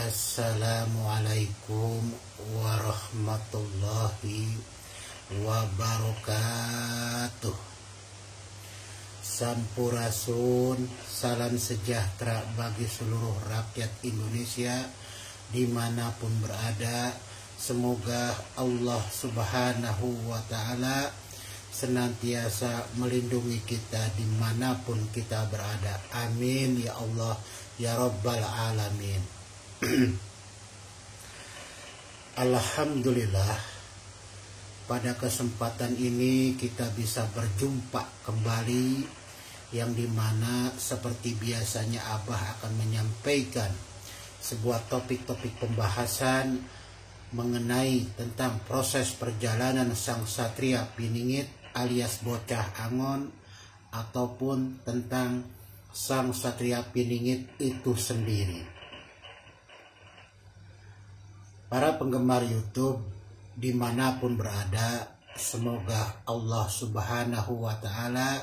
Assalamualaikum warahmatullahi wabarakatuh. Sampurasun, salam sejahtera bagi seluruh rakyat Indonesia dimanapun berada. Semoga Allah Subhanahu wa Ta'ala senantiasa melindungi kita dimanapun kita berada. Amin ya Allah ya Rabbal Alamin. Alhamdulillah, pada kesempatan ini kita bisa berjumpa kembali, yang dimana seperti biasanya Abah akan menyampaikan sebuah topik-topik pembahasan mengenai tentang proses perjalanan sang Satria Piningit alias Bocah Angon, ataupun tentang sang Satria Piningit itu sendiri. Para penggemar YouTube dimanapun berada, semoga Allah Subhanahu wa Ta'ala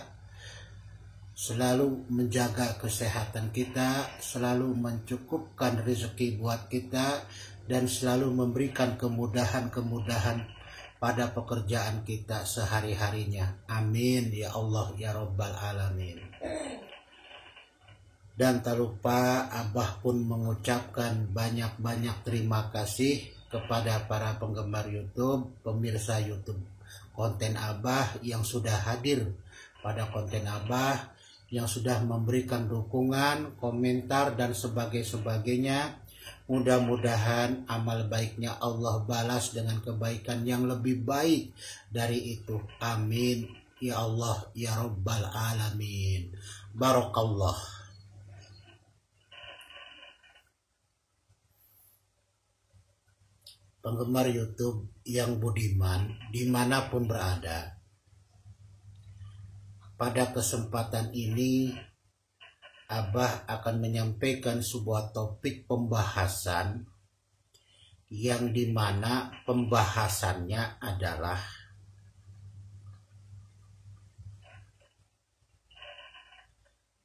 selalu menjaga kesehatan kita, selalu mencukupkan rezeki buat kita, dan selalu memberikan kemudahan-kemudahan pada pekerjaan kita sehari-harinya. Amin ya Allah ya Rabbal Alamin. Dan tak lupa Abah pun mengucapkan banyak-banyak terima kasih kepada para penggemar YouTube, pemirsa YouTube konten Abah yang sudah hadir pada konten Abah, yang sudah memberikan dukungan, komentar, dan sebagainya. Mudah-mudahan amal baiknya Allah balas dengan kebaikan yang lebih baik dari itu. Amin ya Allah ya Rabbal Alamin. Barakallah. Penggemar YouTube yang budiman dimanapun berada, pada kesempatan ini Abah akan menyampaikan sebuah topik pembahasan yang dimana pembahasannya adalah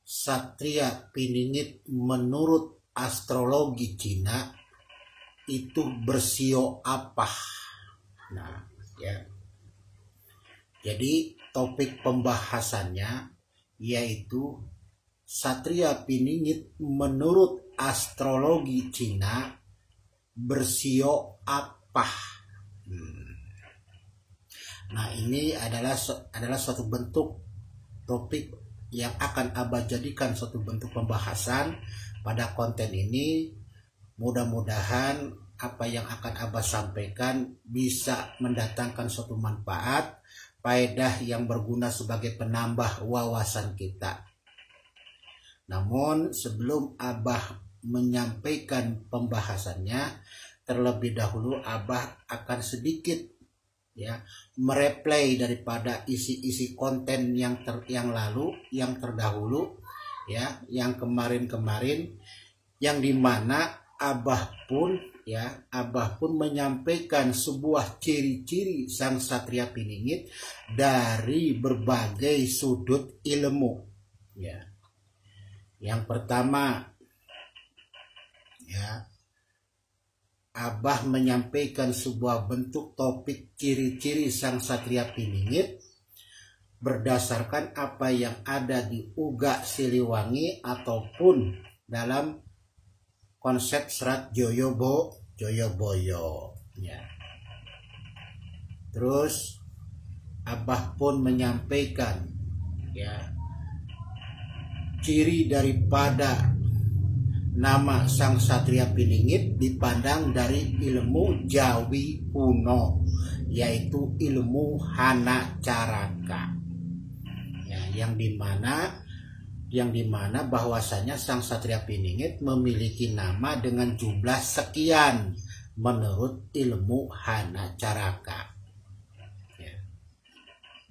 Satria Piningit menurut astrologi Cina itu bersio apa. Nah, ya. Jadi topik pembahasannya yaitu Satria Piningit menurut astrologi Cina bersio apa. Nah, ini adalah suatu bentuk topik yang akan Abah jadikan suatu bentuk pembahasan pada konten ini. Mudah-mudahan apa yang akan Abah sampaikan bisa mendatangkan suatu manfaat, faedah yang berguna sebagai penambah wawasan kita. Namun sebelum Abah menyampaikan pembahasannya, terlebih dahulu Abah akan sedikit mereplay daripada isi-isi konten yang terdahulu, yang kemarin-kemarin, yang dimana Abah pun menyampaikan sebuah ciri-ciri sang Satria Piningit dari berbagai sudut ilmu. Yang pertama, Abah menyampaikan sebuah bentuk topik ciri-ciri sang Satria Piningit berdasarkan apa yang ada di Uga Siliwangi ataupun dalam konsep serat Joyoboyo. Terus Abah pun menyampaikan ciri daripada nama sang Satria Piningit dipandang dari ilmu Jawi kuno, yaitu ilmu Hana Caraka, yang dimana bahwasanya sang Satria Piningit memiliki nama dengan jumlah sekian menurut ilmu Hana Caraka.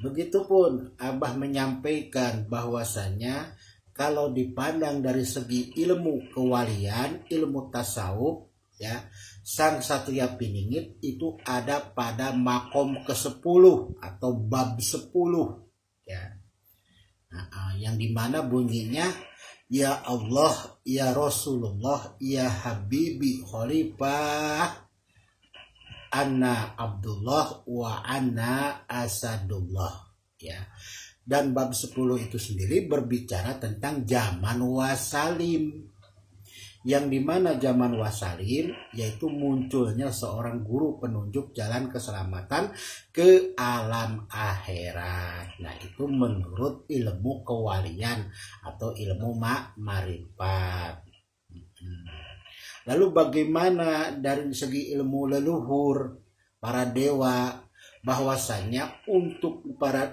Begitupun Abah menyampaikan bahwasanya kalau dipandang dari segi ilmu kewalian, ilmu tasawuf, sang Satria Piningit itu ada pada makom ke-10 atau bab 10, yang dimana bunyinya Ya Allah, ya Rasulullah, ya Habibi Khalifah, Anna Abdullah wa Anna Asadullah. Ya. Dan bab 10 itu sendiri berbicara tentang zaman wasalim, yang dimana zaman wasalim yaitu munculnya seorang guru penunjuk jalan keselamatan ke alam akhirat. Nah, itu menurut ilmu kewalian atau ilmu marifat. Lalu bagaimana dari segi ilmu leluhur para dewa, bahwasanya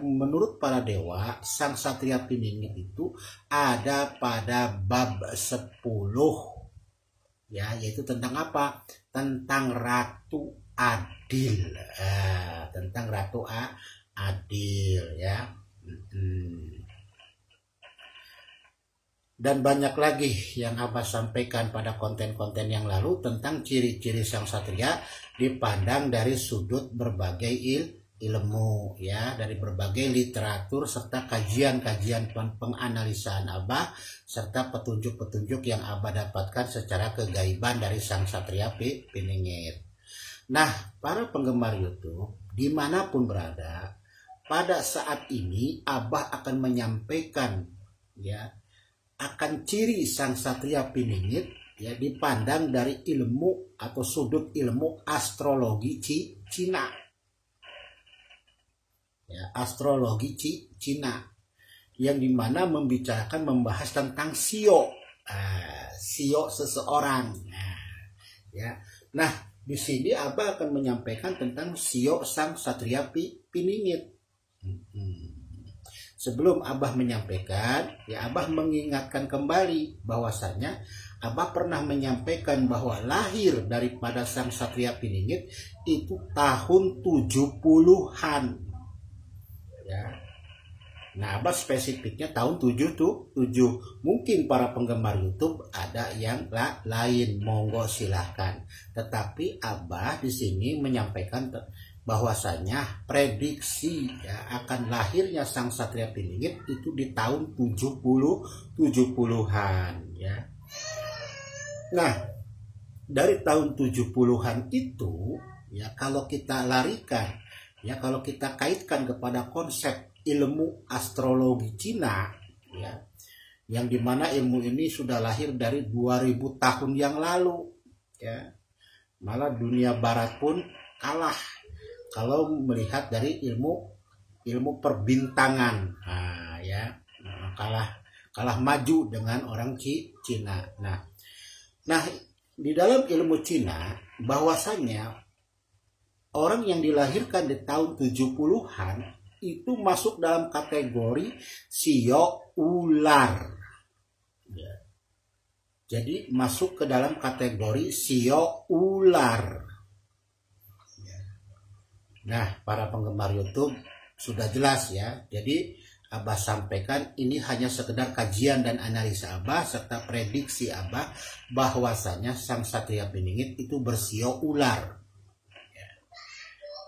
menurut para dewa sang satria piningit itu ada pada bab 10, ya, yaitu tentang apa? Tentang Ratu Adil. Tentang Ratu Adil, ya. Dan banyak lagi yang Abah sampaikan pada konten-konten yang lalu tentang ciri-ciri sang satria dipandang dari sudut berbagai ilmu, ya, dari berbagai literatur serta kajian-kajian penganalisaan Abah serta petunjuk-petunjuk yang Abah dapatkan secara kegaiban dari sang satria piningit. Nah, para penggemar YouTube dimanapun berada, pada saat ini Abah akan menyampaikan, ya, akan ciri sang satria piningit, ya, dipandang dari ilmu atau sudut ilmu astrologi Cina, ya, astrologi Cina, yang dimana membahas tentang sio seseorang. Ya, nah di sini Abah akan menyampaikan tentang sio sang satria piningit. Sebelum Abah menyampaikan, ya, Abah mengingatkan kembali bahwasanya Abah pernah menyampaikan bahwa lahir daripada sang satria piningit itu tahun 70-an. Ya. Nah, Abah spesifiknya tahun 7. Mungkin para penggemar YouTube ada yang lain, monggo silahkan. Tetapi Abah di sini menyampaikan bahwasanya prediksi, ya, akan lahirnya sang satria piningit itu di tahun 70-an, ya. Nah, dari tahun 70-an itu, ya, kalau kita larikan, ya, kalau kita kaitkan kepada konsep ilmu astrologi Cina, ya, yang dimana ilmu ini sudah lahir dari 2000 tahun yang lalu, ya. Malah dunia barat pun kalah kalau melihat dari ilmu perbintangan, ya, kalah maju dengan orang Cina. Nah, di dalam ilmu Cina bahwasanya orang yang dilahirkan di tahun 70-an itu masuk dalam kategori sio ular. Ya. Jadi masuk ke dalam kategori sio ular. Nah, para penggemar YouTube sudah jelas, ya. Jadi Abah sampaikan ini hanya sekedar kajian dan analisa Abah serta prediksi Abah bahwasanya sang satria piningit itu bersio ular.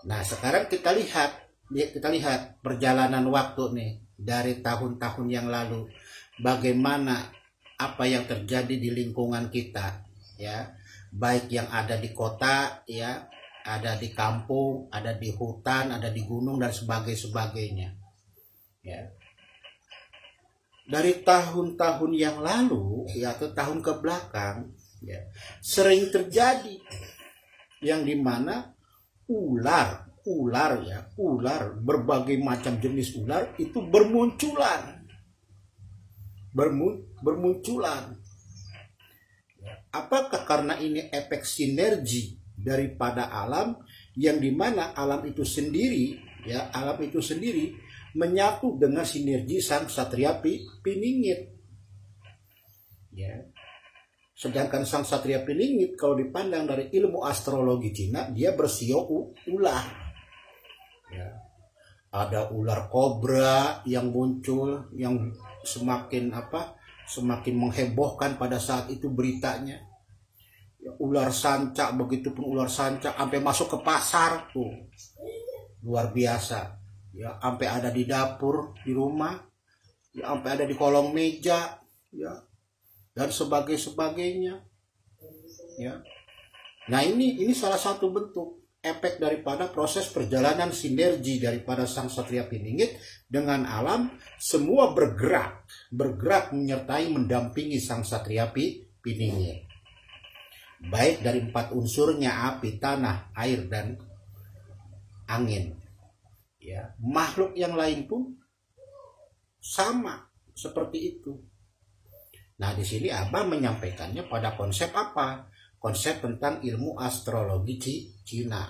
Nah, sekarang kita lihat perjalanan waktu nih dari tahun-tahun yang lalu, bagaimana apa yang terjadi di lingkungan kita, ya, baik yang ada di kota, ya, ada di kampung, ada di hutan, ada di gunung dan sebagainya. Ya. Dari tahun-tahun yang lalu, ya, atau tahun ke belakang, ya, sering terjadi yang dimana ular, berbagai macam jenis ular itu bermunculan. Apakah karena ini efek sinergi daripada alam, yang dimana alam itu sendiri menyatu dengan sinergi sang satria piningit, ya. Sedangkan sang satria piningit kalau dipandang dari ilmu astrologi Cina dia bersio ular, ya. Ada ular kobra yang muncul yang semakin menghebohkan pada saat itu beritanya. Ular sanca, begitupun ular sanca sampai masuk ke pasar tuh, luar biasa, ya, sampai ada di dapur di rumah, ya, sampai ada di kolong meja, ya, dan sebagainya, ya. Nah, ini salah satu bentuk efek daripada proses perjalanan sinergi daripada Sang Satria Piningit dengan alam. Semua bergerak menyertai mendampingi Sang Satria Piningit, baik dari 4 unsurnya, api, tanah, air, dan angin, ya. Makhluk yang lain pun sama seperti itu. Nah, di sini Abah menyampaikannya pada konsep apa? Konsep tentang ilmu astrologi Cina,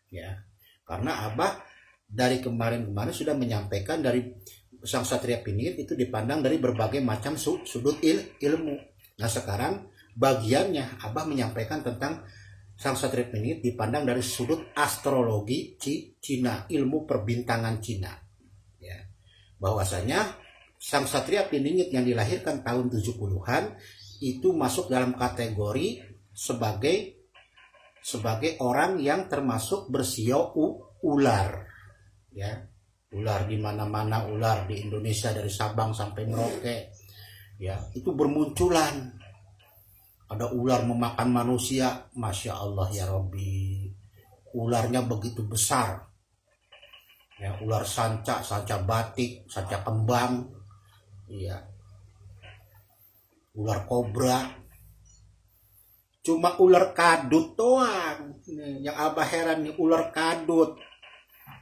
ya. Karena Abah dari kemarin sudah menyampaikan dari Sang Satria Piningit itu dipandang dari berbagai macam sudut ilmu. Nah, sekarang bagiannya Abah menyampaikan tentang Sang Satria Piningit dipandang dari sudut astrologi Cina, ilmu perbintangan Cina, ya. Bahwasanya Sang Satria Piningit yang dilahirkan tahun 70-an itu masuk dalam kategori sebagai orang yang termasuk bersio ular, ya. Ular di mana-mana, ular di Indonesia dari Sabang sampai Merauke, ya, itu bermunculan. Ada ular memakan manusia, Masya Allah ya Rabbi, ularnya begitu besar, ya. Ular sanca batik, sanca kembang, ya. Ular kobra. Cuma ular kadut doang yang Abah heran nih, ular kadut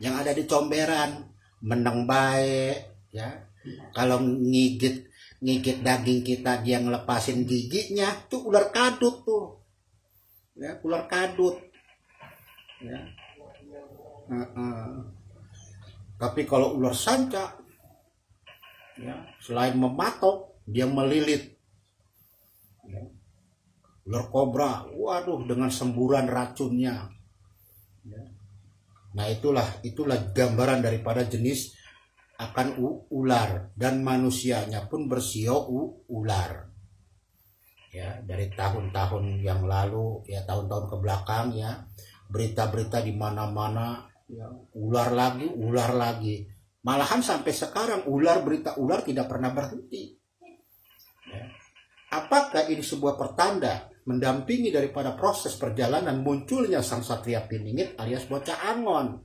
yang ada di Comberan menang baik, ya. Kalau ngigit daging kita dia ngelepasin giginya, tuh ular kadut tuh, ya, ular kadut, ya. Tapi kalau ular sanca, ya, selain mematok dia melilit, ya. Ular kobra, waduh, dengan semburan racunnya, ya. Nah, itulah gambaran daripada jenis akan ular, dan manusianya pun bersio ular, ya. Dari tahun-tahun yang lalu, ya, tahun-tahun ke belakang, ya, berita-berita di mana-mana, ya, ular lagi, malahan sampai sekarang berita ular tidak pernah berhenti, ya. Apakah ini sebuah pertanda mendampingi daripada proses perjalanan munculnya Sang Satria Piningit alias Bocah Angon,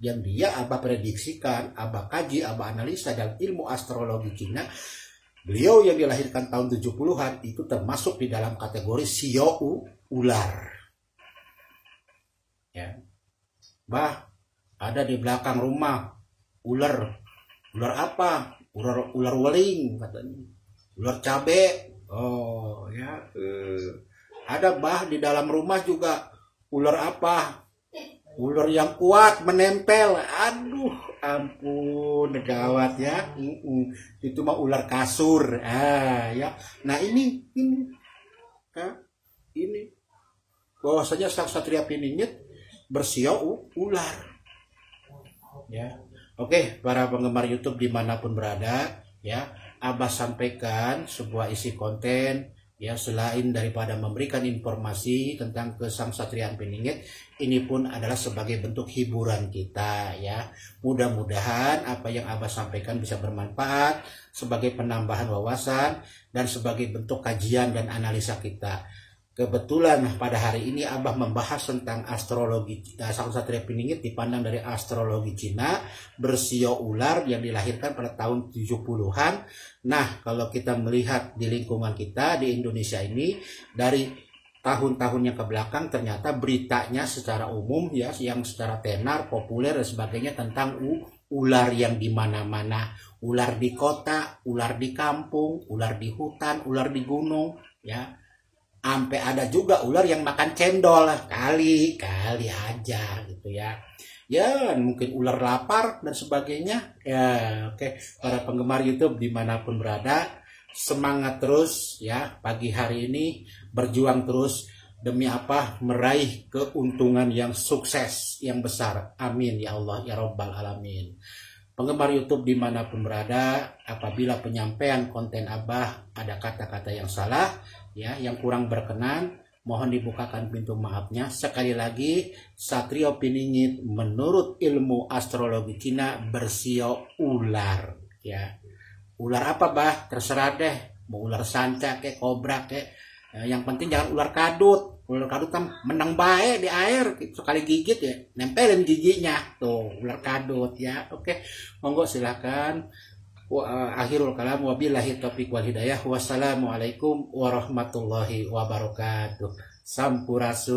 yang dia Abah prediksikan, Abah kaji, Abah analisa dalam ilmu astrologi Cina. Beliau yang dilahirkan tahun 70-an itu termasuk di dalam kategori sio ular, ya. Bah, ada di belakang rumah ular apa? Ular weling katanya, ular cabe. Oh, ya. Ada bah di dalam rumah juga ular apa? Ular yang kuat menempel. Aduh, ampun, gawat, ya. Itu mah ular kasur. Ya. Nah, ini bahwasanya Sang Satria Piningit bersio ular, ya. Oke, para penggemar YouTube dimanapun berada, ya, Abah sampaikan sebuah isi konten, ya, selain daripada memberikan informasi tentang Sang Satria Piningit, ini pun adalah sebagai bentuk hiburan kita, ya. Mudah-mudahan apa yang Abah sampaikan bisa bermanfaat sebagai penambahan wawasan dan sebagai bentuk kajian dan analisa kita. Kebetulan pada hari ini Abah membahas tentang astrologi Sang Satria Piningit dipandang dari astrologi Cina, bersio ular yang dilahirkan pada tahun 70-an. Nah, kalau kita melihat di lingkungan kita di Indonesia ini dari tahun-tahun yang kebelakang, ternyata beritanya secara umum, ya, yang secara tenar, populer dan sebagainya tentang ular yang di mana-mana, ular di kota, ular di kampung, ular di hutan, ular di gunung, ya. Sampai ada juga ular yang makan cendol, kali aja gitu, ya. Ya, mungkin ular lapar dan sebagainya. Ya, oke. Para penggemar YouTube dimanapun berada, semangat terus, ya. Pagi hari ini berjuang terus demi apa? Meraih keuntungan yang sukses, yang besar. Amin ya Allah ya Rabbal Alamin. Penggemar YouTube dimanapun berada, apabila penyampaian konten Abah ada kata-kata yang salah, ya, yang kurang berkenan, mohon dibukakan pintu maafnya. Sekali lagi, Satria Piningit menurut ilmu astrologi Cina bersio ular, ya. Ular apa bah? Terserah deh. mau ular sanca kayak kobra kayak, yang penting jangan ular kadut. Ular kadut kan menang baik di air, sekali gigit ya nempelin giginya tuh ular kadut ya. Oke, monggo silakan. Akhirul kalam wabillahi taufiq wal hidayah. Wassalamualaikum warahmatullahi wabarakatuh. Sampurasun.